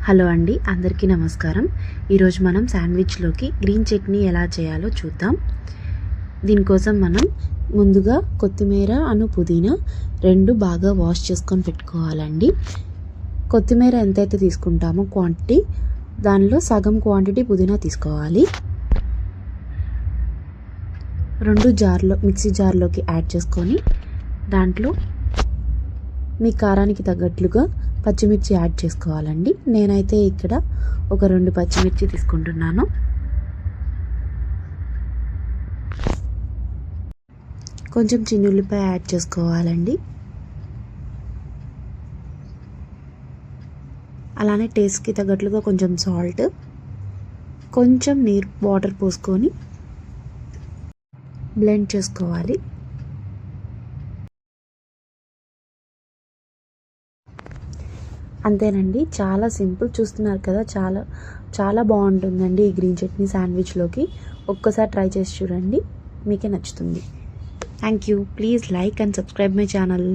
Hello అండి, అందరికీ నమస్కారం. ఈరోజు మనం శాండ్విచ్లోకి గ్రీన్ చట్నీ ఎలా చేయాలో చూద్దాం. దీనికోసం మనం ముందుగా కొత్తిమీర పుదీనా రెండు బాగా వాష్ చేసుకొని పెట్టుకోవాలండి. కొత్తిమీర ఎంతైతే తీసుకుంటామో క్వాంటిటీ, దానిలో సగం క్వాంటిటీ పుదీనా తీసుకోవాలి. రెండు మిక్సీ జార్లోకి యాడ్ చేసుకొని దాంట్లో మీ కారానికి తగ్గట్లుగా పచ్చిమిర్చి యాడ్ చేసుకోవాలండి. నేనైతే ఇక్కడ ఒక 2 పచ్చిమిర్చి తీసుకుంటున్నాను. కొంచెం చిన్నుల్లిపాయ యాడ్ చేసుకోవాలండి. అలానే టేస్ట్కి తగ్గట్లుగా కొంచెం సాల్ట్, కొంచెం వాటర్ పోసుకొని బ్లెండ్ చేసుకోవాలి. అంతేనండి, చాలా సింపుల్. చూస్తున్నారు కదా, చాలా చాలా బాగుంటుందండి ఈ గ్రీన్ చట్నీ శాండ్విచ్లోకి. ఒక్కసారి ట్రై చేసి చూడండి, మీకే నచ్చుతుంది. Thank you. Please like and subscribe my channel.